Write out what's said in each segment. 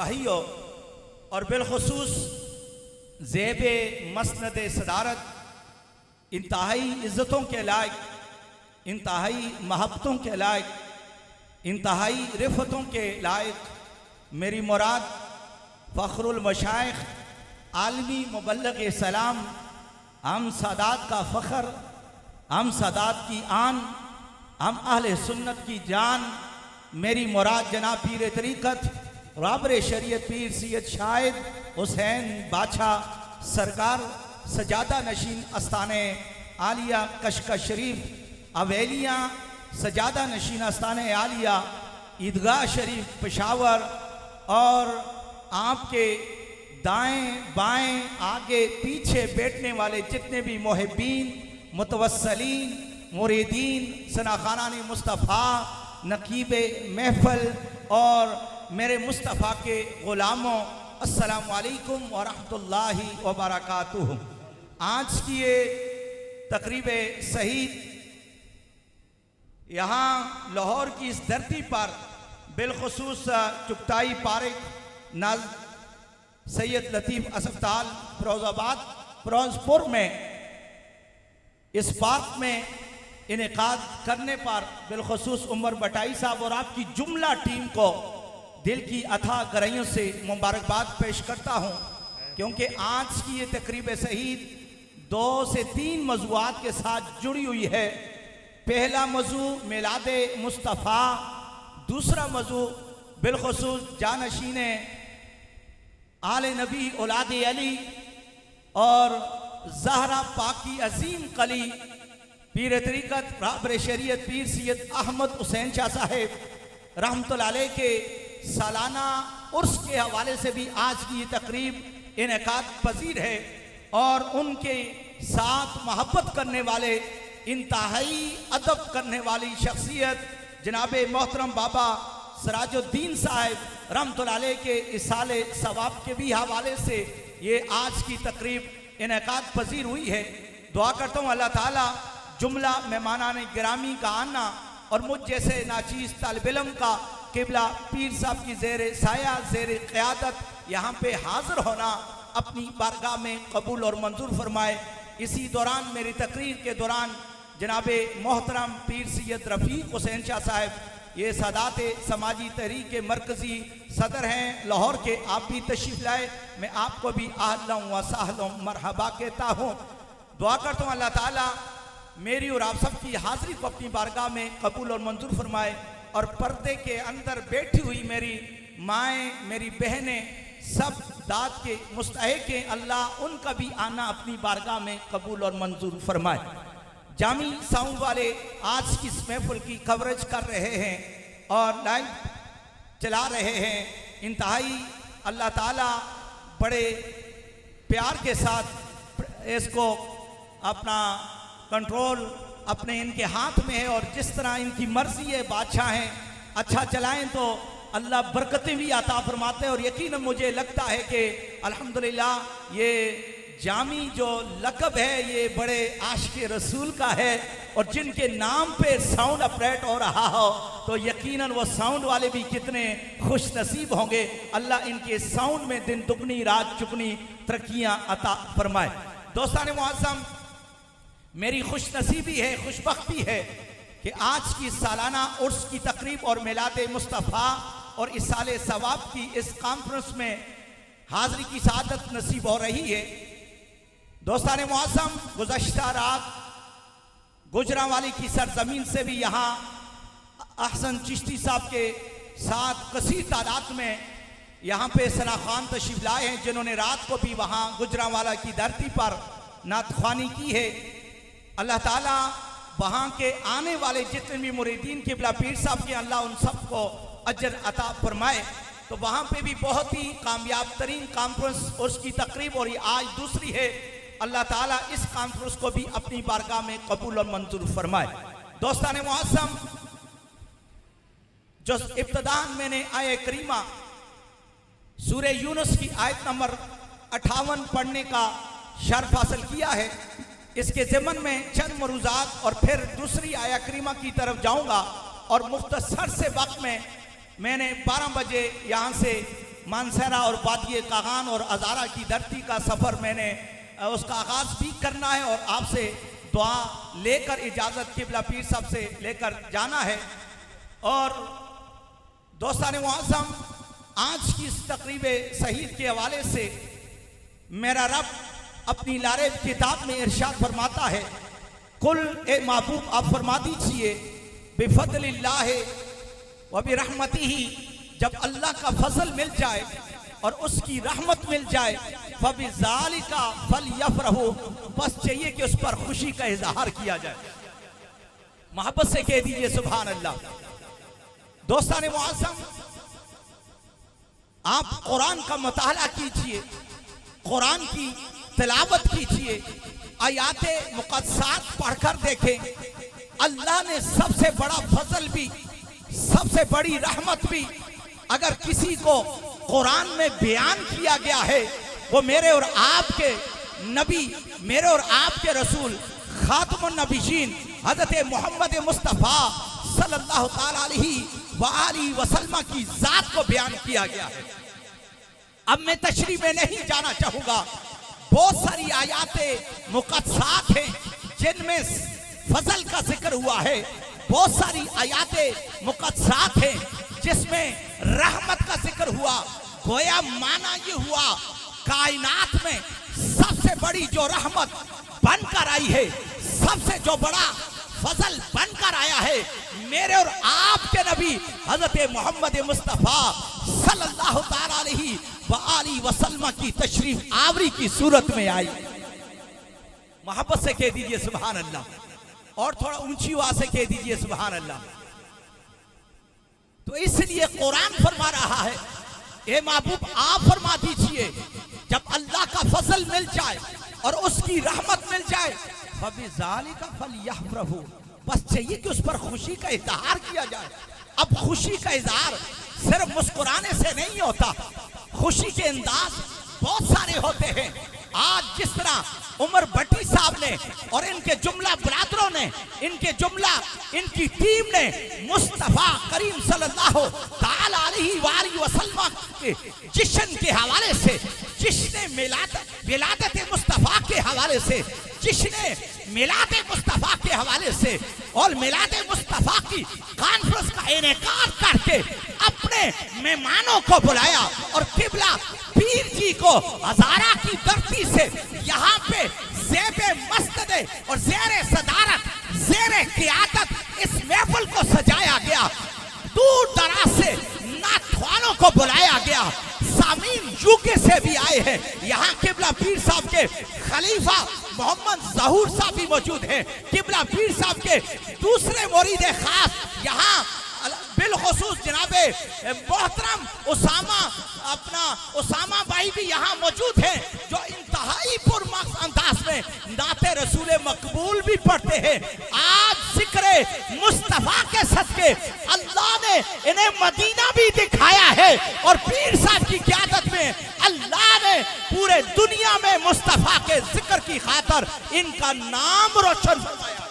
भाइयों और बिलखुसूस ज़ेब मसनद सदारत इंतहाई इज़्ज़तों के लायक, इंतहाई महब्बतों के लायक, इंतहाई रिफ़तों के लायक मेरी मुराद फ़ख्रुल मशाइख़ आलमी मुबल्लिग़ सलाम हम सादात का फ़ख्र, हम सादात की आन, हम अहले सुन्नत की जान, मेरी मुराद जनाब पीर तरीक़त राबर शरीयत पीर सैयद शाहिद हुसैन बादशाह सरकार सजादा नशीन आस्थाने आलिया कशकश शरीफ अवेलियाँ सजादा नशीन आस्थाने आलिया ईदगाह शरीफ पेशावर और आपके दाएं बाएं आगे पीछे बैठने वाले जितने भी मुहिब्बीन मुतवस्सलीन मुरीदीन सनाखानानी मुस्तफ़ा नकीब महफल और मेरे मुस्तफ़ा के ग़ुलामों अस्सलामु अलैकुम व रहमतुल्लाहि व बरकातुहू। आज की ये तक़रीब शहीद यहाँ लाहौर की इस धरती पर बिलखुसूस चुगताई पारिक नाज सैयद लतीफ़ असफ़ताल फिरोज़ाबाद फिरोज़पुर में इस पार्क में इनेकाद करने पर बिलखुसूस उमर बटाई साहब और आपकी जुमला टीम को दिल की अथाह गहराइयों से मुबारकबाद पेश करता हूँ, क्योंकि आज की ये तकरीब शहीद 2 से 3 मौज़ूआत के साथ जुड़ी हुई है। पहला मौजू मिलाद मुस्तफ़ा, दूसरा मौजू बिलखुसूस जानशीन आले नबी औलाद अली और ज़हरा पाकी अजीम कली पीर तरीक़त राबर शरीयत पीर सैयद अहमद हुसैन शाह साहेब रहमतुल्लाह अलैह के सालाना उर्स के हवाले से भी आज की ये तकरीब इनेकाद पजीर है और उनके साथ मोहब्बत करने वाले इंतहाई अदब करने वाली शख्सियत जनाब मोहतरम बाबा सिराजुद्दीन साहब रहमतुल्लाह अलैह के इसाले सवाब के भी हवाले से ये आज की तकरीब इनेकाद पजीर हुई है। दुआ करता हूँ अल्लाह ताला जुमला मेहमानान गिरामी का आना और मुझ जैसे नाचीज़ तालिब इल्म का किबला पीर साहब की ज़ेर साया ज़ेर क़यादत यहाँ पे हाज़िर होना अपनी बारगाह में कबूल और मंजूर फरमाए। इसी दौरान मेरी तकरीर के दौरान जनाब मोहतरम पीर सैयद रफ़ीक हुसैन शाह साहब ये सादात समाजी तहरीक के मरकज़ी सदर हैं लाहौर के, आप भी तशरीफ़ लाए। मैं आपको भी आहलन व सहलन मरहबा कहता हूँ। दुआ करता हूँ अल्लाह ताला मेरी और आप सब की हाज़िरी को अपनी बारगाह में कबूल और मंजूर फरमाए और पर्दे के अंदर बैठी हुई मेरी माएँ मेरी बहनें सब दाद के मुस्तहिक़ हैं, अल्लाह उनका भी आना अपनी बारगाह में कबूल और मंजूर फरमाए। जामी साउंड वाले आज की इस महफिल की कवरेज कर रहे हैं और लाइव चला रहे हैं। इंतहाई अल्लाह ताला बड़े प्यार के साथ इसको अपना कंट्रोल अपने इनके हाथ में है और जिस तरह इनकी मर्जी है बादशाह हैं, अच्छा चलाएं तो अल्लाह बरकतें भी अता फरमाते हैं। और यकीनन मुझे लगता है कि अल्हम्दुलिल्लाह ये जामी जो लक़ब है ये बड़े आशिक़ रसूल का है और जिनके नाम पे साउंड ऑपरेट हो रहा हो तो यकीनन वो साउंड वाले भी कितने खुश नसीब होंगे। अल्लाह इनके साउंड में दिन दुगनी रात चुगनी तरक्कियाँ अता फरमाए। दोस्तान मुअज़्ज़म, मेरी खुश नसीबी है, खुशबख्ती है कि आज की सालाना उर्स की तकरीब और मिलाद मुस्तफ़ा और इसाले सवाब की इस कॉन्फ्रेंस में हाज़िरी की सआदत नसीब हो रही है। दोस्तान मुअज़्ज़म, गुज़श्ता रात गुजरांवाली की सरजमीन से भी यहाँ अहसन चिश्ती साहब के साथ कसीर तादाद में यहाँ पे सना खान तशरीफ़ लाए हैं, जिन्होंने रात को भी वहाँ गुजरांवाला की धरती पर नातख्वानी की है। अल्लाह ताला वहाँ के आने वाले जितने भी मुरीदीन किबला पीर साहब के अल्लाह उन सब को अजर अता फरमाए। तो वहाँ पे भी बहुत ही कामयाब तरीन कॉन्फ्रेंस और उसकी तकरीब और ये आज दूसरी है। अल्लाह ताला इस कॉन्फ्रेंस को भी अपनी बारगाह में कबूल और मंजूर फरमाए। दोस्तान मुअज़्ज़म, जो इब्तिदान मैंने आयत करीमा सूरे यूनुस की आयत नंबर 58 पढ़ने का शर्फ हासिल किया है, इसके ज़िमन में चंद मरूज़ात और फिर दूसरी आयत करीमा की तरफ जाऊँगा और मुख्तसर से वक्त में मैंने 12 बजे यहाँ से मानसरा और वादिये कागान और अजारा की धरती का सफ़र मैंने उसका आगाज़ भी करना है और आपसे दुआ लेकर इजाज़त किबला पीर साहब से लेकर जाना है। और दोस्तान मुअज़्ज़म, आज की इस तक़रीब शहीद के हवाले से मेरा रब अपनी लारे किताब में इरशाद फरमाता है, कुल ए महबूब आप फरमा दीजिए बिफज़लिल्लाह व बिरहमतिही, जब अल्लाह का फजल मिल जाए और उसकी रहमत मिल जाए, फबिज़ालिका फलयफ़रहू, बस चाहिए कि उस पर खुशी का इजहार किया जाए। मोहब्बत से कह दीजिए सुभान अल्लाह। दोस्तान मुअज़्ज़म, आप कुरान का मुताला कीजिए, कुरान की तिलावत कीजिए, आयाते मुक़द्दसात पढ़कर देखें। अल्लाह ने सबसे बड़ा फजल भी, सबसे बड़ी रहमत भी अगर किसी को कुरान में बयान किया गया है, वो मेरे और आपके नबी, मेरे और आपके रसूल खातमुन नबीयीन हज़रत मोहम्मद मुस्तफ़ा सल्लल्लाहु ताला अलैहि वसल्लम की ज़ात को बयान किया गया है। अब मैं तशरीह में नहीं जाना चाहूँगा। बहुत सारी आयाते मुक़द्दसात हैं जिनमें फजल का जिक्र हुआ है, बहुत सारी आयाते मुक़द्दसात हैं जिसमें रहमत का जिक्र हुआ। गोया माना ये हुआ, कायनात में सबसे बड़ी जो रहमत बनकर आई है, सबसे जो बड़ा फजल बनकर आया है, मेरे और आपके नबी हजरत मोहम्मद मुस्तफ़ा सल्लल्लाहु ताला अलैहि वसल्लम की तशरीफ आवरी की सूरत में आई। मोहब्बत से कह दीजिए सुभान अल्लाह, और थोड़ा ऊंची आवाज से कह दीजिए सुभान अल्लाह। तो इसलिए कुरान फरमा रहा है, ए महबूब आप फरमा दीजिए, जब अल्लाह का फजल मिल जाए और उसकी रहमत मिल जाए, फबिज़ालिका फलयफ़रहू, बस चाहिए कि उस पर खुशी का इज़हार किया जाए। अब खुशी का इज़हार सिर्फ मुस्कुराने से नहीं होता, खुशी के अंदाज बहुत सारे होते हैं। आज जिस तरह उमर भट्टी साहब ने और इनके जुमला बरादरों ने, इनकी टीम ने मुस्तफ़ा करीम सल्लल्लाहु ताला अलैहि वसल्लम के जश्न के हवाले से, जिसने विलादत मुस्तफ़ा के हवाले से, जिसने मिलाद मुस्तफ़ा के हवाले से और मिलाद मुस्तफ़ा की कॉन्फ्रेंस का इनेकार करके अपने मेहमानों को बुलाया और किबला पीर जी को हज़ारा की धरती से यहाँ पे ज़ेबे मस्जिद और ज़ेरे सदारत, ज़ेरे क़ियादत इस महफिल को सजाया गया। दूर दराज से नाथवानों को बुलाया गया, सामीन यूके से भी आए हैं। यहाँ किबला पीर साहब के खलीफा मोहम्मद ज़हूर साहब भी मौजूद हैं। किबला पीर साहब के दूसरे मुरीद खास यहाँ बिलखुसूस जनाबे मोहतरम उसामा भाई भी यहाँ मौजूद हैं, जो इंतहाई पुरमक्स अंदाज में नाते रसूल मकबूल भी पढ़ते हैं। आज जिक्र मुस्तफ़ा के सदके अल्लाह ने इन्हें मदीना भी दिखाया है और पीर साहब की क़यादत में अल्लाह ने पूरे दुनिया में मुस्तफ़ा के जिक्र की खातर इनका नाम रोशन फरमाया।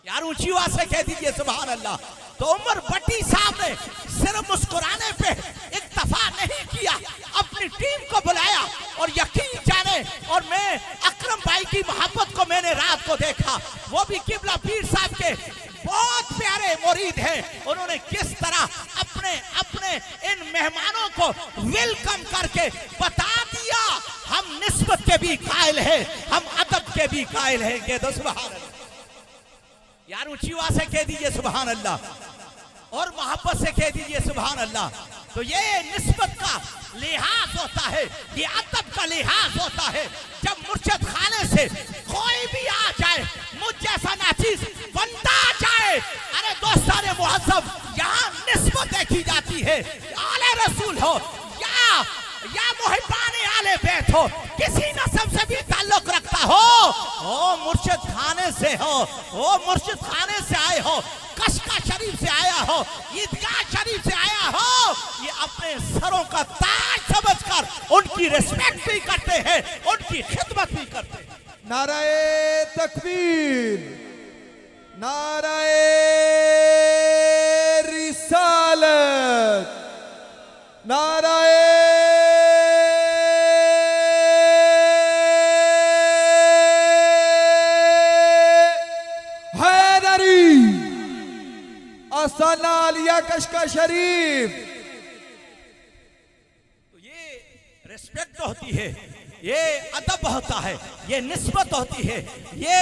यार ऊंची आवाज से कह दीजिए सुभान अल्लाह। तो उमर भट्टी साहब ने सिर्फ मुस्कुराने पे इक्तफा नहीं किया, अपनी टीम को बुलाया और यकीन जाने, और मैं अकरम भाई की मोहब्बत को मैंने रात को देखा, वो भी किबला पीर साहब के बहुत प्यारे मुरीद हैं। उन्होंने किस तरह अपने इन मेहमानों को वेलकम करके बता दिया, हम निस्बत के भी कायल हैं, हम अदब के भी कायल हैं। कह दो सुभान अल्लाह। यार ऊंची आवाज से कह दीजिए सुभान अल्लाह और मोहब्बत से कह दीजिए सुभान अल्लाह। तो ये निस्बत का लिहाज होता है, ये अदब का लिहाज होता है। जब मुर्शिद खाने से कोई भी आ जाए, मुझ जैसा नाचीज बनता आ जाए, अरे दोस्तान मुअज़्ज़म, यहाँ निस्बत देखी जाती है। आले रसूल हो या मुहिब्बाने आले बैत हो, किसी नस्ब से भी ताल्लुक रखता हो, मुर्शिद खाने से हो, मुर्शिद खाने से आए हो, कशका शरीफ से आया हो, ईदगाह शरीफ से आया हो, ये अपने सरों का ताज समझकर उनकी रिस्पेक्ट भी करते हैं, उनकी खिदमत भी करते हैं। नाराए तकबीर, नाराए रिसालत, नाराए दिया कशका शरीफ। तो ये रिस्पेक्ट होती है, ये अदब होता है, ये निस्बत होती है, ये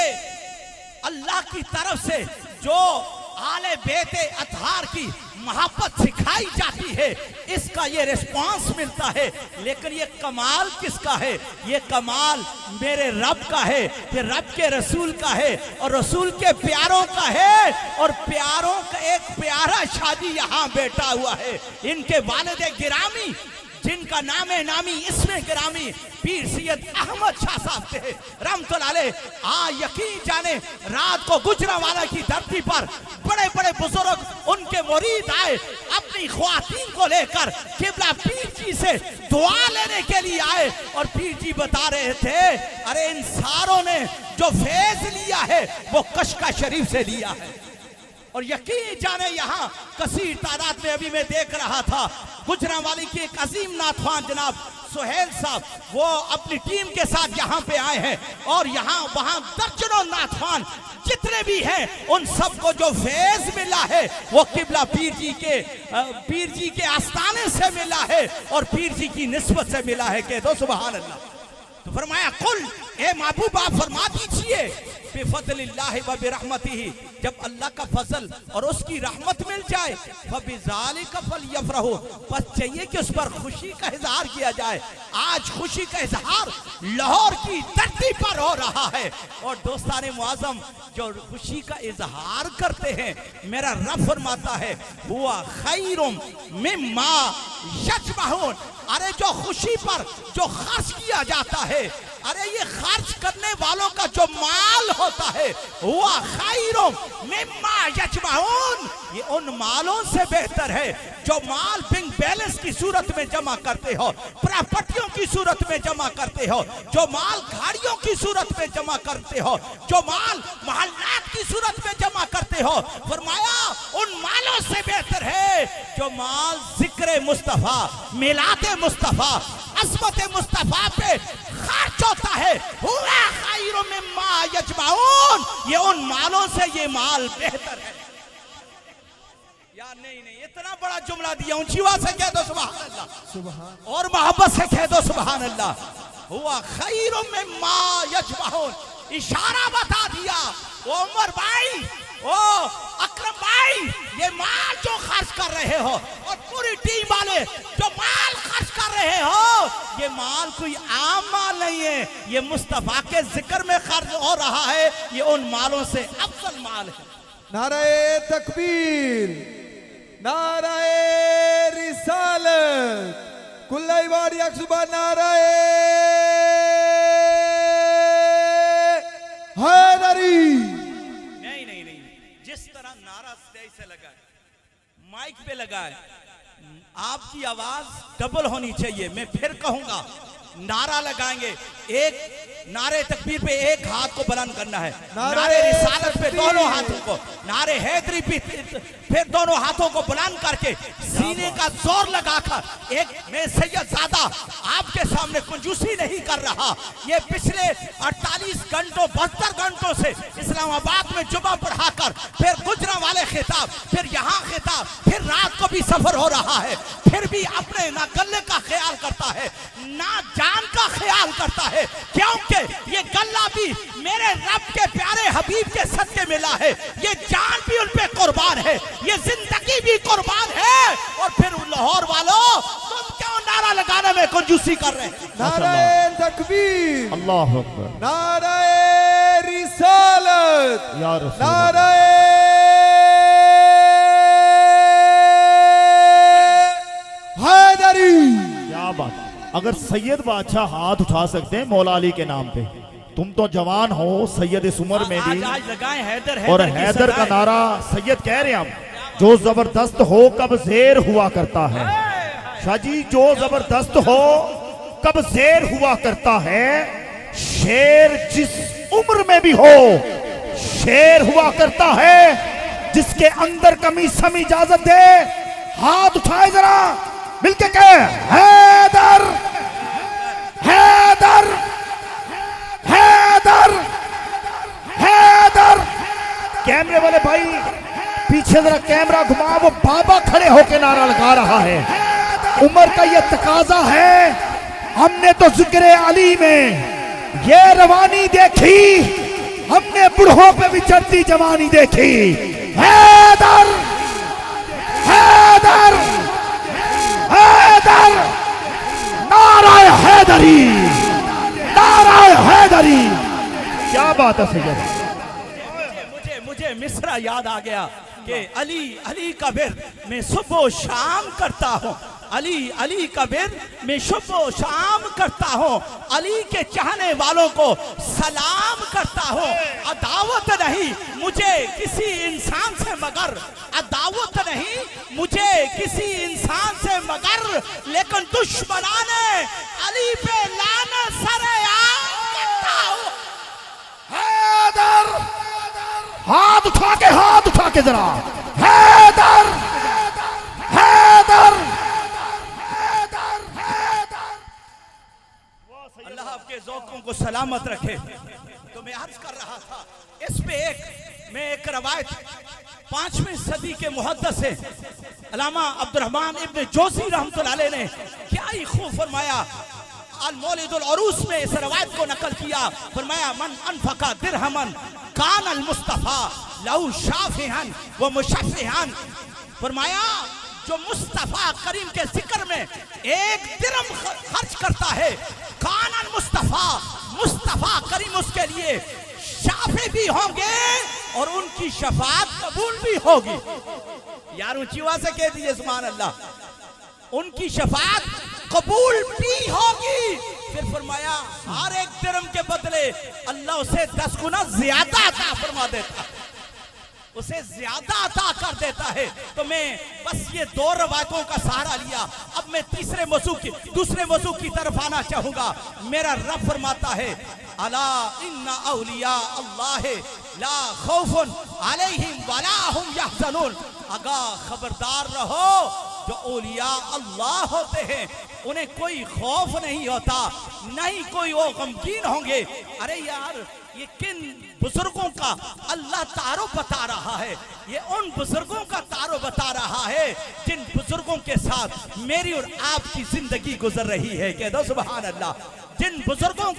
अल्लाह की तरफ से जो आले बेते अतहार की मोहब्बत सिखाई जाती है, इसका ये रिस्पांस मिलता है। लेकिन ये कमाल किसका है? ये कमाल मेरे रब का है, ये रब के रसूल का है और रसूल के प्यारों का है। और प्यारों का एक प्यारा शादी यहाँ बैठा हुआ है। इनके वालिद गिरामी जिनका नामे नामी इसमें गिरामी पीर सैयद अहमद शाह साहब थे रहमतुल्लाह अलैह। यकीन जाने रात को गुजरांवाला की धरती पर बड़े बड़े बुजुर्ग उनके मुरीद आए, अपनी ख्वातीन को लेकर किबला पीर जी से दुआ लेने के लिए आए। और पीर जी बता रहे थे, अरे इन सारों ने जो फैज लिया है वो कशका शरीफ से लिया है। और यकीन जाने यहाँ कसीर तादाद में अभी मैं देख रहा था, गुजरांवाली के एक अजीम नाथवान जनाब सुहेल साहब, वो अपनी टीम के साथ यहाँ पे आए हैं। और यहाँ वहाँ दर्जनों नाथवान जितने भी हैं, उन सबको जो फैज मिला है वो किबला पीर जी के आस्थाने से मिला है और पीर जी की निस्बत से मिला है। कह दो सुभान अल्लाह। तो फरमाया, कुल ए महबूब आप फरमा दीजिए, बिफज़लिल्लाहि व बिरहमतिही, जब अल्लाह का फजल और उसकी रहमत मिल जाए, फबिज़ालिका फलयफ़रहू, बस चाहिए कि उस पर खुशी का इजहार किया जाए। आज खुशी का इजहार लाहौर की धरती पर हो रहा है। और दोस्ताने मुआज़्ज़म, जो खुशी का इजहार करते हैं, मेरा रब फरमाता है, हुआ खैरुम मिम्मा यजमऊन, अरे जो खुशी पर जो खर्च किया जाता है, अरे ये खर्च करने वालों का जो माल होता है, हुआ खैरुम मिम्मा यजमऊन, ये उन मालों से बेहतर है जो माल बैंक बैलेंस की सूरत में जमा करते हो, प्रॉपर्टियों की सूरत में जमा करते हो, जो माल गाड़ियों की सूरत में जमा करते हो, जो माल मोहल्लात की सूरत में जमा करते हो। फरमाया, उन मालों से बेहतर है जो माल जिक्र मुस्तफा, मिलादे मुस्तफा, अज़मत मुस्तफा पे खर्च होता है। हुआ खैरुम मिम्मा यजमऊन, ये उन मालों से ये माल बेहतर है। यार नहीं, इतना बड़ा जुमला दिया, ऊंची आवाज से कह दो सुभान अल्लाह, सुभान, और मोहब्बत से कह दो सुभान अल्लाह। हुआ खैरुम मिम्मा यजमऊन, इशारा बता दिया। ओ उमर भाई, ओ अकरम भाई, ये माल जो खर्च कर रहे हो और पूरी टीम वाले जो माल खर्च कर रहे हो, ये माल कोई आम माल नहीं है, ये मुस्तफा के जिक्र में खर्च हो रहा है, ये उन मालों से अफजल माल है। नाराए तकबीर, नाराए रिसालत, कुल्लाई वाड़ी अक्सुबा, नाराए हैदरी। नहीं, जिस तरह नारा स्टेज से लगा है, माइक पे लगा है, आपकी आवाज डबल होनी चाहिए। मैं फिर कहूंगा, नारा लगाएंगे, एक नारे तकबीर पे एक हाथ को बुलंद करना है, नारे रिसालत पे दोनों हाथों को, नारे हैदरी पे फिर दोनों हाथों को बुलंद करके सीने का जोर लगाकर। एक मैं सैयदजादा आपके सामने कंजूसी नहीं कर रहा, ये पिछले 48 घंटों 72 घंटों से इस्लामाबाद में जुमा पढ़ाकर फिर गुजरांवाले खिताब, फिर यहाँ खिताब, फिर रात को भी सफर हो रहा है, फिर भी अपने ना गले का ख्याल करता है ना जान का ख्याल करता है, क्योंकि ये गल्ला भी मेरे रब के प्यारे हबीब के सदके मिला है, ये जान भी उन पे कुर्बान है, ये जिंदगी भी कुर्बान है। और फिर लाहौर वालों, तुम क्यों नारा लगाने में कंजूसी कर रहे हैं? नाराए तकबीर, अल्लाह अकबर, नाराए रिसालत, या रसूल, नाराए हैदरी। क्या बात। अगर सैयद बादशाह हाथ उठा सकते हैं मौला अली के नाम पे, तुम तो जवान हो, सैयद इस उम्र में भी, आज लगाएं हैदर, और हैदर का नारा सैयद कह रहे हैं हम, जो जबरदस्त हो कब जेर हुआ करता है। शाहजी, जो जबरदस्त हो कब जेर हुआ करता है, शेर जिस उम्र में भी हो शेर हुआ करता है, जिसके अंदर कमी सम इजाजत है। हाथ उठाए जरा, मिलके कहे, हैदर हैदर हैदर हैदर। कैमरे वाले भाई पीछे जरा कैमरा घुमा, वो बाबा खड़े होके नारा लगा रहा है। उम्र का ये तकाजा है, हमने तो जिक्र अली में ये रवानी देखी, हमने बूढ़ों पे भी चढ़ती जवानी देखी। हैदर हैदर हैदर, नाराए हैदरी, नाराए हैदरी। क्या बात है सैयद। मुझे मिसरा याद आ गया कि अली अली का बिर मैं सुबह शाम करता हूँ, अली अली का बिर मैं सुबह शाम करता हूँ, अली के चाहने वालों को सलाम करता हूँ। अदावत नहीं मुझे किसी इंसान से मगर, अदावत नहीं मुझे किसी इंसान से मगर, लेकिन दुश्मनाने अली पे लानत सरेआम करता हूँ। हैदर, हाथ उठा के जरा, हैदर हैदर हैदर। अल्लाह आपके ज़ौक़ों को सलामत रखे। तो मैं अर्ज कर रहा था, इस पे एक रवायत 5वीं सदी के मुहद्दिस है अल्लामा अब्दुर्रहमान इब्न जोज़ी रहमतुल्लाह अलैह ने क्या ही खूब फरमाया। अल मौलिदुल उरूस में इस रवायत को नकल किया। फरमाया मन अनफका दिरहमन कान अल मुस्तफा लहू शाफिहन व मुशफ़िहन। फरमाया जो मुस्तफा करीम के जिक्र में एक दिरहम खर्च करता है, कान अल मुस्तफा, मुस्तफा करीम उसके लिए शाफी भी होंगे और उनकी शफाअत कबूल भी होगी। यार ऊंची आवाज से कह दीजिए सुभान अल्लाह। उनकी शफाअत कबूल भी होगी। फिर फरमाया हर एक दिरहम के बदले अल्लाह उसे 10 गुना ज्यादा अता फरमा देता है, उसे ज्यादा अता कर देता है। तो मैं बस ये 2 रवायतों का सहारा लिया। अब मैं दूसरे मौजू की तरफ आना चाहूंगा। मेरा रब फरमाता है अला इन्ना औलिया अल्लाह ला खौफुन अलैहिम वला हुम यहज़नून। आगा खबरदार रहो, जो औलिया अल्लाह होते हैं उन्हें कोई खौफ नहीं होता, नहीं कोई वो गमगीन होंगे। अरे यार ये किन बुजुर्गों का अल्लाह तारो बता रहा है, ये उन बुजुर्गों का तारो बता रहा है जिन बुजुर्गों के साथ मेरी और आपकी जिंदगी गुजर रही है। कह दो सुभान अल्लाह। जिन बुजुर्गों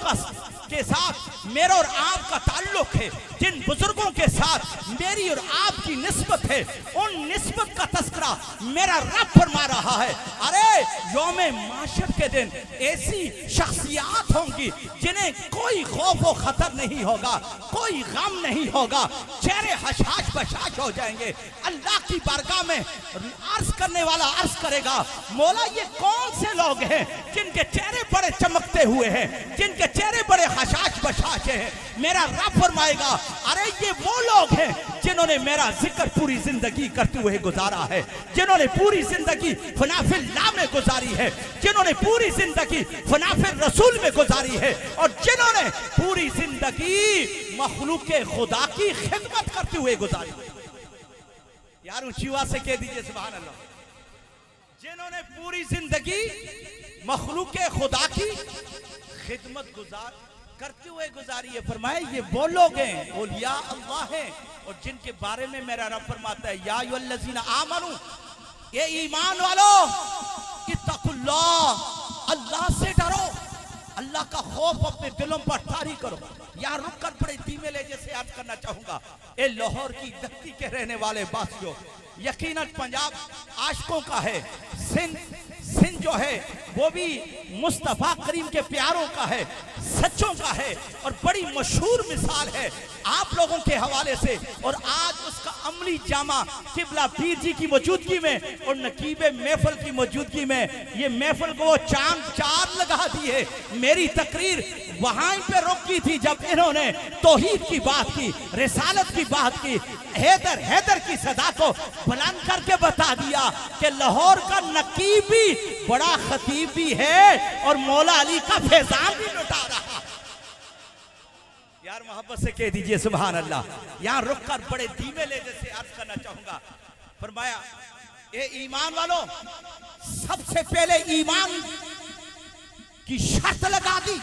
के साथ मेरा और आपका ताल्लुक है, जिन बुजुर्गों के साथ मेरी और आपकी निस्बत है, उन निस्बत का तस्करा मेरा रब फरमा रहा है। अरे यौमे माशर के दिन ऐसी शख्सियात होंगी जिन्हें कोई खौफ व खतर नहीं होगा, कोई गम नहीं होगा, चेहरे हशाश बशाश हो जाएंगे। अल्लाह की बारगाह में अर्ज करने वाला अर्ज करेगा, मौला ये कौन से लोग हैं जिनके चेहरे बड़े चमकते हुए हैं, जिनके चेहरे बड़े हशाश बशाश हैं। मेरा रब फरमाएगा अरे ये वो लोग हैं जिन्होंने मेरा जिक्र पूरी जिंदगी करते हुए गुजारा है, जिन्होंने पूरी जिंदगी फनाफिल्लाह में गुजारी है, जिन्होंने पूरी जिंदगी फनाफिल रसूल में गुजारी है, और जिन्होंने पूरी जिंदगी मखलूके खुदा की खिदमत करते हुए गुजारी। यार ऊंची आवाज से कह दीजिए सुभान अल्लाह। जिन्होंने पूरी जिंदगी मखलूके खुदा की खिदमत करते हुए गुजारी है। फरमाया ये वो लोग हैं, औलिया अल्लाह हैं, और जिनके बारे में मेरा रब फरमाता है या अय्युहल्लज़ीना आमनू, ये ईमान वालों इत्तकुल्लाह, अल्लाह से डरो, अल्लाह का खौफ अपने दिलों पर तारी करो। यार रुक कर बड़े धीमे लहजे से याद करना चाहूंगा। ए लाहौर की धरती के रहने वाले बासियों, यकीनन पंजाब आशिकों का है, सिंध जो है वो भी मुस्तफ़ा करीम के प्यारों का है, सच्चों का है, और बड़ी मशहूर मिसाल है आप लोगों के हवाले से। और आज उसका अमली जामा किबला पीर जी की मौजूदगी में और नकीबे महफिल की मौजूदगी में ये महफिल को वो चांद चार लगा दी है। मेरी तकरीर वहां पे रोकी थी जब इन्होंने तौहीद की बात की, रिसालत की बात की, हैदर हैदर की सदा को बुलंद करके बता दिया कि लाहौर का नकीब भी बड़ा खतीब भी है और मौला अली का फैजान भी लुटा रहा। यार मोहब्बत से कह दीजिए सुभान अल्लाह। यहां रुक कर बड़े धीमे लहजे से अर्ज करना चाहूंगा। फरमाया ए ईमान वालों, सबसे पहले ईमान की शर्त लगा दी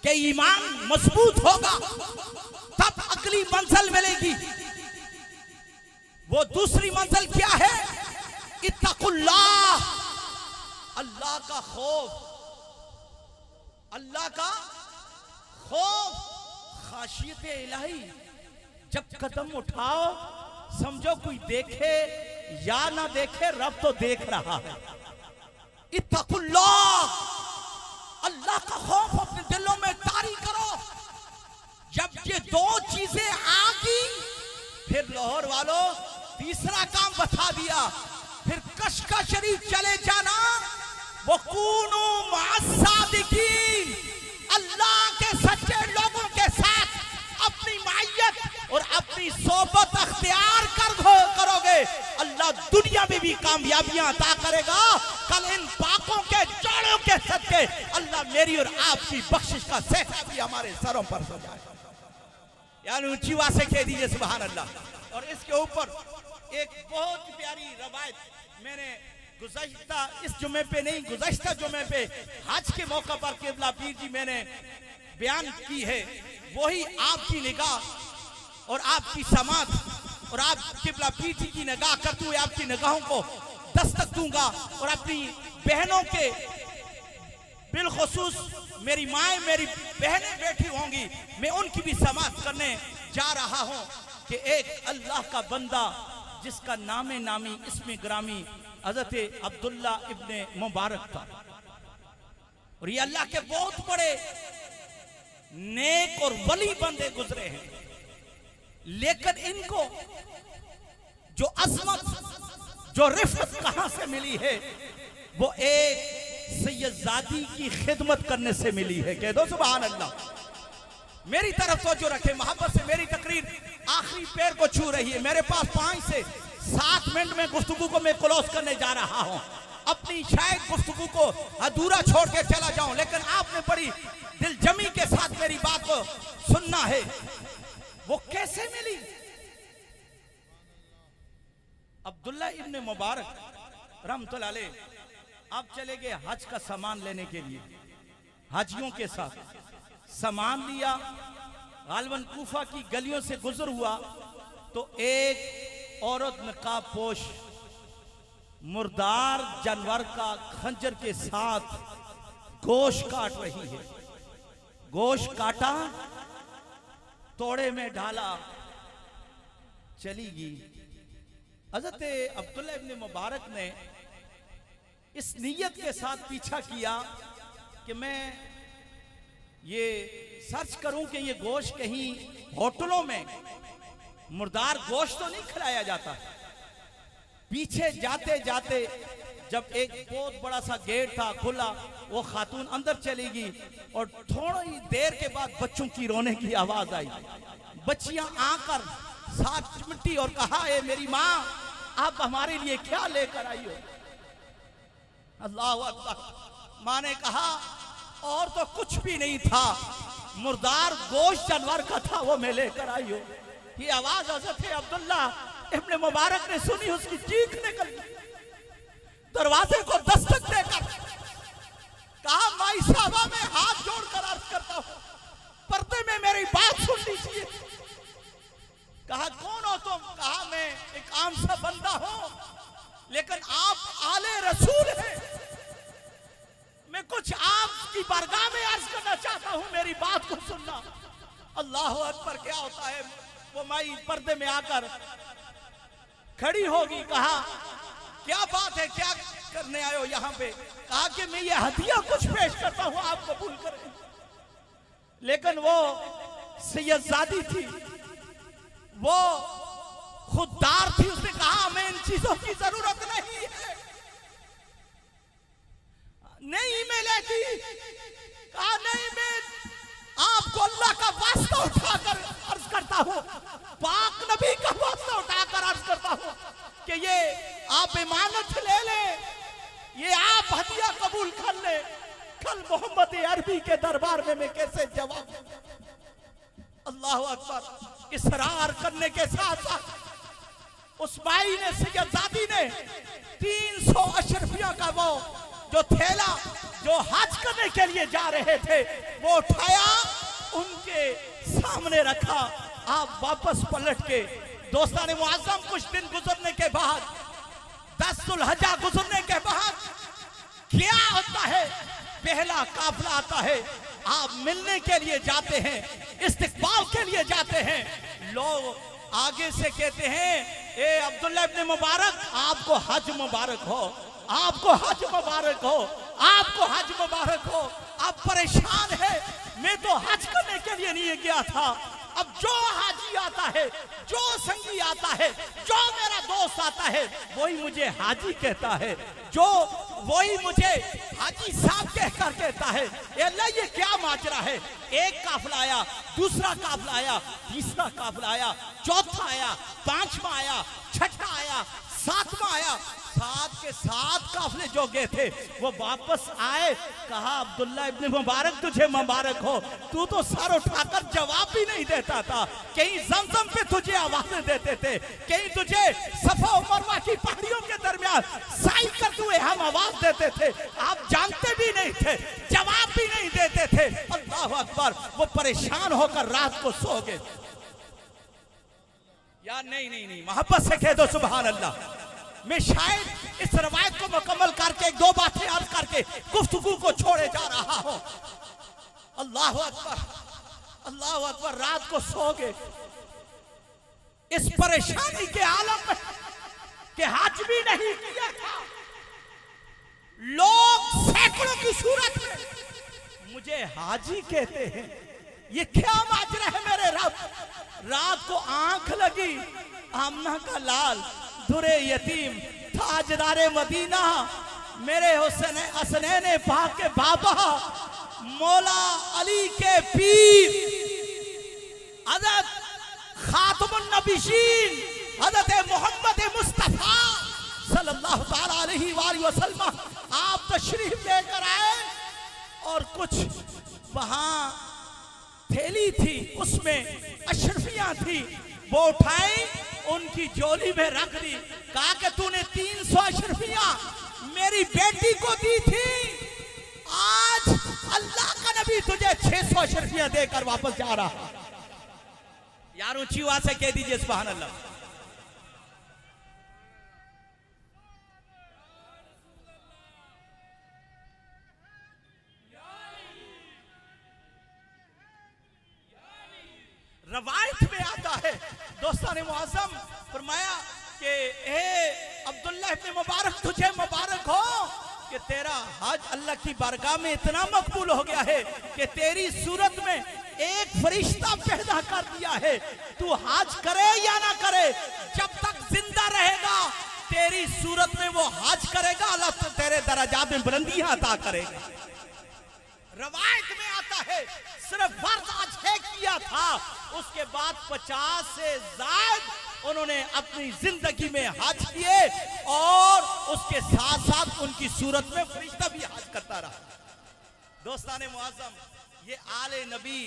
कि ईमान मजबूत होगा तब अगली मंजिल मिलेगी। वो दूसरी मंजिल क्या है? इत्तकुल्लाह, अल्लाह का खौफ, अल्लाह का खौफ, खाशियत इलाही। जब कदम उठाओ समझो कोई देखे या ना देखे, रब तो देख रहा है। इत्तकुल्लाह, अल्लाह का खौफ अपने दिलों में तारी करो। जब ये दो चीजें आ गई, फिर लाहौर वालों तीसरा काम बता दिया, फिर कशका शरीफ चले जाना। वो कूनू मास्सादिकीन, अल्लाह के सच्चे लोगों के साथ अपनी मायत और अपनी सोबत अख्तियार करोगे, अल्लाह दुनिया में भी कामयाबियां अता करेगा। कल इन पाकों के जोड़ों के सदके अल्लाह मेरी और आपकी बख्शिश का सहरा भी हमारे सरों पर सजाए। यानी ऊंची आवाज से कह दीजिए सुभान अल्लाह। और इसके ऊपर एक बहुत प्यारी रवायत मैंने गुज़श्ता इस जुमे पे नहीं, गुज़श्ता जुमे पे हज के मौका पर क़िबला पीर जी मैंने बयान की है। वही आपकी निगाह और आपकी समात और आप क़िबला पीर जी की निगाह करते हुए आपकी निगाहों को दस्तक दूंगा। और अपनी बहनों के बिलखुसूस मेरी माएँ मेरी बहनें बैठी होंगी, मैं उनकी भी समात करने जा रहा हूँ कि एक अल्लाह का बंदा जिसका नामे नामी इसमें ग्रामी हज़रत अब्दुल्ला इब्ने मुबारक था। और ये अल्लाह के बहुत बड़े नेक और वली बंदे गुजरे हैं, लेकिन इनको जो अज़मत जो रिफ़त कहां से मिली है, वो एक सैयदजादी की खिदमत करने से मिली है। कह दो सुभान अल्लाह। मेरी तरफ तवज्जो रखें, मोहब्बत से मेरी तकरीर आखिरी पैर को छू रही है। मेरे पास 5 से 7 मिनट में गुफ्तगू को मैं क्लोज करने जा रहा हूं। अपनी शायद गुफ्तगू को अधूरा छोड़ के चला जाऊं, लेकिन आपने बड़ी दिलजमी के साथ मेरी बात को सुनना है। वो कैसे मिली? अब्दुल्ला इब्ने मुबारक रहमतुल्लाह अलैह आप चले गए हज का सामान लेने के लिए, हाजियों के साथ सामान लिया। गालबन कूफा की गलियों से गुजर हुआ तो एक औरत नकाब पोश मुर्दार जानवर का खंजर के साथ गोश्त काट रही है। गोश्त काटा, तोड़े में डाला, चली गई। हज़रत अब्दुल्ला इब्ने मुबारक ने इस नीयत के साथ पीछा किया कि मैं ये सर्च करूं कि ये गोश्त कहीं होटलों में मुर्दार गोश्त तो नहीं खिलाया जाता। पीछे जाते जाते जब एक बहुत बड़ा सा गेट था खुला, वो खातून अंदर चली गई और थोड़ी देर के बाद बच्चों की रोने की आवाज आई। बच्चियां आकर साथ चिमटी और कहा, ए मेरी माँ, आप हमारे लिए क्या लेकर आई हो? अल्लाह अकबर। माँ ने कहा, और तो कुछ भी नहीं था, मुर्दार गोश्त जानवर का था, वो मैं लेकर आई हूं। ये आवाज हज़रत अब्दुल्ला इब्ने मुबारक ने सुनी, उसकी चीख निकल गई। दरवाजे को दस्तक देकर कहा, माई साहबा मैं हाथ जोड़कर अर्ज करता हूं, पर्दे में मेरी बात सुन लीजिए। कहा, कौन हो तुम? कहा, मैं एक आम सा बंदा हूं, लेकिन आप आले रसूल हैं, मैं कुछ आपकी बारगाह में अर्ज करना चाहता हूं, मेरी बात को सुनना। अल्लाह अकबर। क्या होता है? वो माई पर्दे में आकर खड़ी होगी। कहा, क्या बात है, क्या करने आए हो यहाँ पे? कहा कि मैं ये हदिया कुछ पेश करता हूं, आप कबूल करें। लेकिन वो सैयदजादी थी, वो खुददार थी। उसने कहा, हमें इन चीजों की जरूरत नहीं है, नहीं मिलेगी। कहा, नहीं, मैं आपको अल्लाह का वास्ता उठाकर अर्ज करता हूं, पाक नबी का वास्ता उठाकर अर्ज करता हूं कि ये आप इमानत ले लें, ये आप हदिया कबूल कर ले। कल मोहम्मद अरबी के दरबार में मैं कैसे जवाब दूं? अल्लाह अकबर। इसरार करने के साथ साथ उस माई ने, सैयदजादी ने 300 अशरफिया का वो जो थैला जो हज करने के लिए जा रहे थे वो उठाया, उनके सामने रखा। आप वापस पलट के दोस्तान मुआज़्ज़म, कुछ दिन गुजरने के बाद, 10 ज़ुल्हज्जा गुजरने के बाद क्या होता है? पहला काफिला आता है, आप मिलने के लिए जाते हैं, इस्तकबाल के लिए जाते हैं। लोग आगे से कहते हैं, ए अब्दुल्ला इब्न मुबारक, आपको हज मुबारक हो, आपको हज मुबारक हो, आपको हज मुबारक हो। आप परेशान है, मैं तो हज करने के लिए नहीं गया था। अब जो हाजी आता है, जो संगी आता है, जो मेरा दोस्त आता है, वही मुझे हाजी कहता है, जो वही मुझे हाजी साहब कहकर कहता है। अल्लाह, ये क्या माजरा है? एक काफिला आया, दूसरा काफिला आया, तीसरा काफिला आया, चौथा आया, पांचवा आया, छठा आया, सातवां आया। 7 के 7 काफिले जो गए थे वो वापस आए। कहा, अब्दुल्ला इब्न मुबारक, तुझे मुबारक हो, तू तो सर उठाकर जवाब भी नहीं देता था। कहीं जमजम पे तुझे आवाजें देते थे, कहीं तुझे सफा और मरवा की पहाड़ियों के दरमियान साई करते हुए हम आवाज देते थे। आप जानते भी नहीं थे, जवाब भी नहीं देते थे। अल्लाह अकबर। वो परेशान होकर रात को सो गए। यार नहीं, मोहब्बत से कह दो सुभान अल्लाह। मैं शायद इस रवायत को मुकम्मल करके 1-2 बातें अर्ज करके गुफ्तगू को छोड़े जा रहा हूं। अल्लाह अकबर, अल्लाह अकबर। रात को सो गए इस परेशानी के आलम में कि हज भी नहीं किया था। लोग सैकड़ों की सूरत में मुझे हाजी कहते हैं। ये क्या माजरा है मेरे रब? रात को आंख लगी, आमना का लाल, दुरे यतीम, ताजदारे मदीना, मेरे हुसैन हसनैन पाक के बाबा, मौला अली के पीर, हज़रत खातमुन नबीशीन, हज़रत मोहम्मद मुस्तफा सल्लल्लाहु ताला अलैहि वसल्लम आप तशरीफ लेकर आए। और कुछ वहां थैली थी, उसमें अशरफियां थी, वो उठाई, उनकी झोली में रख दी। कहा कि तूने 300 अशरफियां मेरी बेटी को दी थी, आज अल्लाह का नबी तुझे 600 अशरफियां देकर वापस जा रहा। यार ऊंची आवाज से कह दीजिए सुभान अल्लाह। रवायत में आता है, दोस्तान मुआज़्ज़म, फरमाया कि ए अब्दुल्ला इब्न मुबारक, तुझे मुबारक हो कि तेरा हज अल्लाह की बारगाह में इतना मकबूल हो गया है कि तेरी सूरत में एक फरिश्ता पैदा कर दिया है। तू हज करे या ना करे, जब तक जिंदा रहेगा तेरी सूरत में वो हज करेगा, अल्लाह तो तेरे दराजात में बुलंदियां अता करेगा। रवायत में आता है सिर्फ फर्ज आज है किया था, उसके बाद 50 से ज्यादा उन्होंने अपनी जिंदगी में हज किए और उसके साथ साथ उनकी सूरत में फरिश्ता भी हज करता रहा। दोस्ताने मुआज़्ज़म, ये आले नबी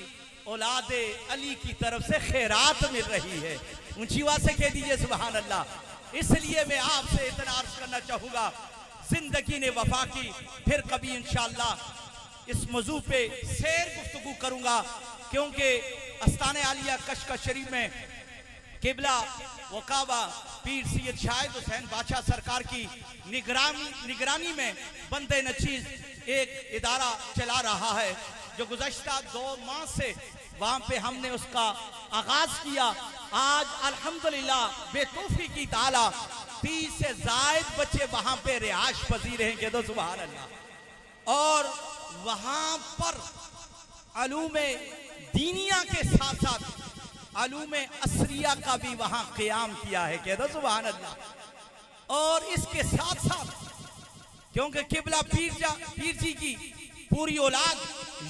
औलादे अली की तरफ से खैरात मिल रही है। ऊंची आवाज से कह दीजिए सुभान अल्लाह। इसलिए मैं आपसे इतना अर्ज करना चाहूंगा, जिंदगी ने वफा की, फिर कभी इंशाअल्लाह इस मौजू पे सैर गुफ्तगू करूंगा, क्योंकि अस्ताने आलिया कशका शरीफ में किबला वकाबा पीर सैयद शाहिद हुसैन बादशाह सरकार की निगरानी में बंदे नचीज एक इदारा चला रहा है, जो गुज़श्ता 2 माह से वहां पे हमने उसका आगाज किया। आज अल्हम्दुलिल्लाह बेतौफीकी ताला 30 से जायद बच्चे वहां पे रिहाइश पजीर हैं, कह दो सुभान अल्लाह। और वहां पर अलूमे दीनिया के साथ साथ अलूमे असरिया का भी वहां क़याम किया है, कह दो सुभान अल्लाह। और इसके साथ साथ क्योंकि किबला पीर जी की पूरी औलाद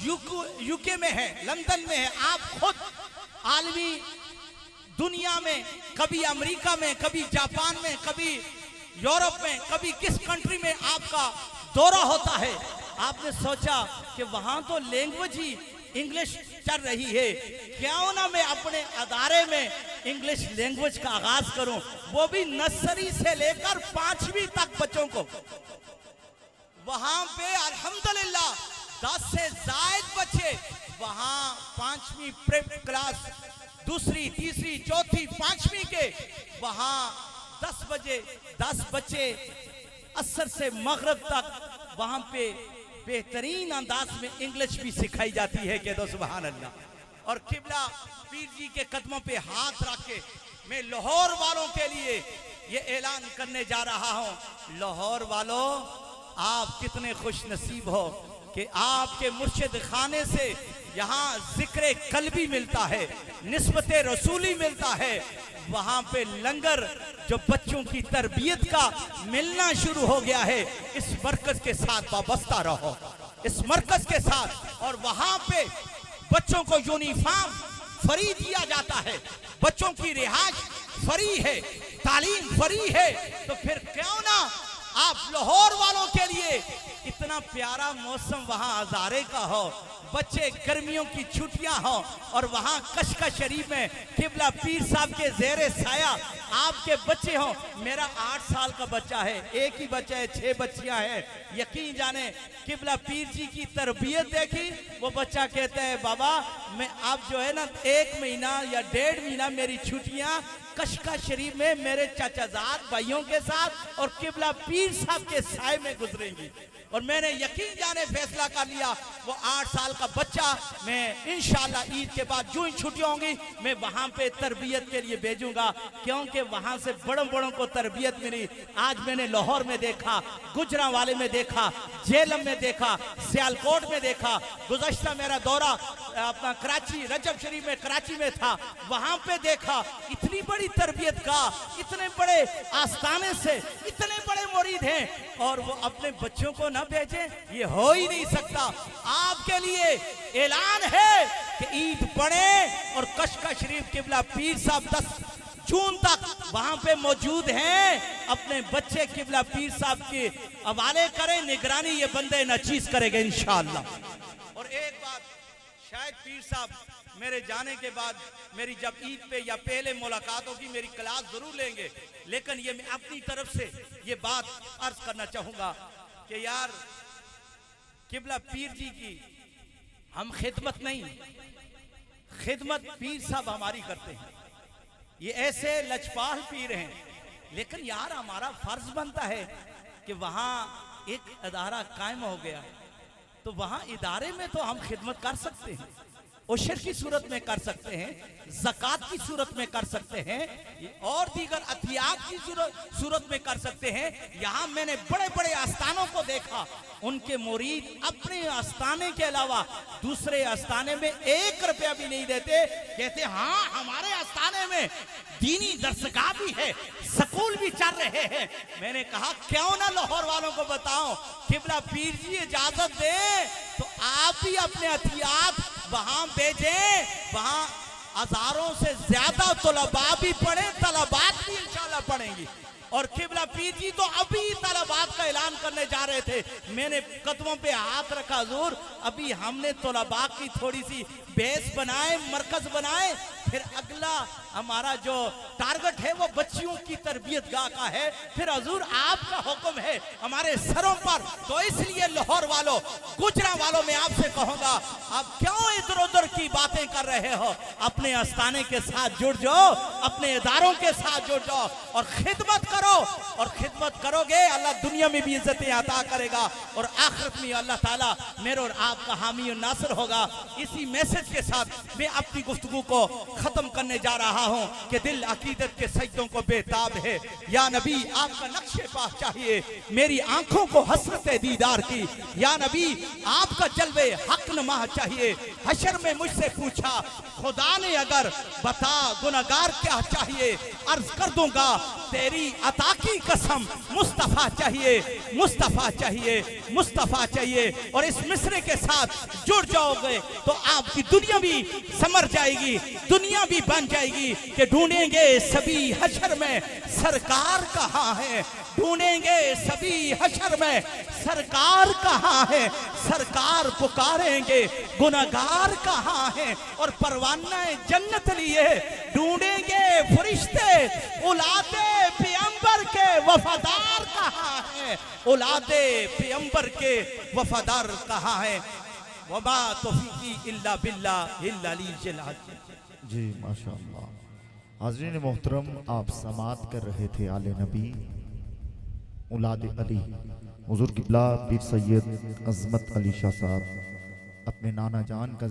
यूके में है, लंदन में है, आप खुद आलमी दुनिया में कभी अमेरिका में, कभी जापान में, कभी यूरोप में, कभी किस कंट्री में आपका दौरा होता है, आपने सोचा कि वहां तो लैंग्वेज ही इंग्लिश चल रही है, क्यों ना मैं अपने अदारे में इंग्लिश लैंग्वेज का आगाज करूं, वो भी नर्सरी से लेकर 5वीं तक बच्चों को। वहां पे अल्हम्दुलिल्लाह 10 से ज्यादा बच्चे वहां 5वीं प्रेप क्लास दूसरी, तीसरी, चौथी, पांचवी के वहां 10 बजे 10 बच्चे असर से मगरिब तक वहां पे बेहतरीन अंदाज में इंग्लिश भी सिखाई जाती है। कह दो सुभान अल्लाह। और किबला पीर जी के कदमों पे हाथ रख के मैं लाहौर वालों के लिए ये ऐलान करने जा रहा हूं, लाहौर वालों आप कितने खुश नसीब हो कि आपके मुर्शिद खाने से यहाँ जिक्र कल्बी मिलता है, निस्बत रसूली मिलता है। वहां पे लंगर जो बच्चों की तरबियत का मिलना शुरू हो गया है। इस मरकज के साथ वाबस्ता रहो, इस मरकज के साथ। और वहां पे बच्चों को यूनिफॉर्म फ्री दिया जाता है, बच्चों की रिहाइश फ्री है, तालीम फ्री है। तो फिर क्यों ना आप लाहौर वालों के लिए इतना प्यारा मौसम वहां हजारे का हो, बच्चे गर्मियों की छुट्टियां हो और वहां कशका शरीफ में किबला पीर साहब के जेरे साया आपके बच्चे हो। मेरा 8 साल का बच्चा है, एक ही बच्चा है, 6 बच्चियां हैं। यकीन जाने किबला पीर जी की तरबियत देखी, वो बच्चा कहता है बाबा मैं आप जो है ना 1 महीना या 1.5 महीना मेरी छुट्टियां कशका शरीफ में मेरे चाचाजाद भाइयों के साथ और किबला पीर साहब के साए में गुजरेंगी। और मैंने यकीन जाने फैसला कर लिया वो 8 साल का बच्चा मैं इंशाल्लाह ईद के बाद जो ही छुट्टियां होंगी मैं वहां पे तरबियत के लिए भेजूंगा, क्योंकि वहां से बड़ों बड़ों को तरबियत मिली। आज मैंने लाहौर में देखा, गुजरांवाले में देखा, झेलम में देखा, सियालकोट में देखा। गुज़श्ता मेरा दौरा अपना कराची, रजब शरीफ में कराची में था, वहां पे देखा इतनी बड़ी तरबियत का, इतने बड़े आस्थाने से इतने बड़े मुरीद हैं और वो अपने बच्चों को ना भेजे, ये हो ही नहीं सकता। आपके लिए ऐलान है कि ईद पढ़े और कशका शरीफ किबला पीर साहब 10 जून तक वहां पे मौजूद हैं। अपने बच्चे किबला पीर साहब के हवाले करें, निगरानी ये बंदे नचीज करेंगे इंशाअल्लाह। और एक बात, शायद पीर साहब मेरे जाने के बाद मेरी जब ईद पे या पहले मुलाकात होगी मेरी क्लास जरूर लेंगे, लेकिन ये मैं अपनी तरफ से ये बात अर्ज करना चाहूंगा कि यार किबला पीर जी की हम खिदमत नहीं, खिदमत पीर साहब हमारी करते हैं। ये ऐसे लचपाल पीर हैं, लेकिन यार हमारा फर्ज बनता है कि वहां एक अदारा कायम हो गया तो वहां इदारे में तो हम खिदमत कर सकते हैं, उशर की सूरत में कर सकते हैं, ज़कात की सूरत में कर सकते हैं और दीगर अतियात की सूरत में कर सकते हैं। यहाँ मैंने बड़े बड़े आस्थानों को देखा, उनके मुरीद अपने आस्थाने के अलावा दूसरे आस्थाने में 1 रुपया भी नहीं देते। कहते हाँ हमारे आस्थाने में दीनी दरसगाह भी है, स्कूल भी चल रहे हैं। मैंने कहा क्यों ना लाहौर वालों को बताओ, किबला पीर जी इजाजत दे तो आप भी अपने अतियात वहां भेजें, वहां हजारों से ज्यादा तलबा भी पढ़े, तलबात भी इंशाल्लाह पढ़ेंगी। और किबला पीर जी तो अभी तलबात का ऐलान करने जा रहे थे, मैंने कदमों पे हाथ रखा, हुजूर अभी हमने तलबा की थोड़ी सी बेस बनाए, मरकज बनाए, फिर अगला हमारा जो टारगेट है वो बच्चियों की तरबियत गाह का है, फिर हुजूर आपका हुक्म है हमारे सरों पर। तो इसलिए लाहौर वालों, गुजरात वालों में आपसे कहूंगा आप क्यों इधर उधर की बातें कर रहे हो, अपने आस्थाने के साथ जुड़ जाओ, अपने इदारों के साथ जुड़ जाओ और खिदमत करो। और खिदमत करोगे अल्लाह दुनिया में भी इज्जतें अता करेगा और आखिरत में अल्लाह ताला मेरे और आपका हामी और नासिर होगा। इसी मैसेज के साथ मैं अपनी गुफ्तगू को खत्म करने जा रहा हूं कि दिल अकीदत के सजदों को बेताब है, या नबी आपका नक्शे पास चाहिए, मेरी आंखों को हसरत दीदार की, या नबी आपका जलवे हक नमा चाहिए। हशर में मुझसे पूछा खुदा ने अगर बता गुनहगार क्या चाहिए, अर्ज कर दूंगा तेरी अता की कसम, मुस्तफा चाहिए, मुस्तफा चाहिए, मुस्तफा चाहिए। और इस मिसरे के साथ जुड़ जाओगे तो आपकी दुनिया भी समर जाएगी, दुनिया भी बन जाएगी कि ढूंढेंगे सभी हशर में सरकार कहाँ है, ढूंढेंगे सभी हशर में सरकार कहाँ है, सरकार पुकारेंगे गुनहगार कहाँ है। और परवाना जन्नत लिए ढूंढेंगे फरिश्ते औलादे पैगंबर के वफादार कहाँ है, औलादे पैगंबर के वफादार कहाँ है। वमा तौफीकी इल्ला बिल्लाह इल्ला ली जलाल। जी माशाअल्लाह। हाज़रीन मोहतरम, आप समात कर रहे थे आले नबी औलाद अली हुजूर किबला पीर सैयद अज़मत अली शाह साहब अपने नाना जान का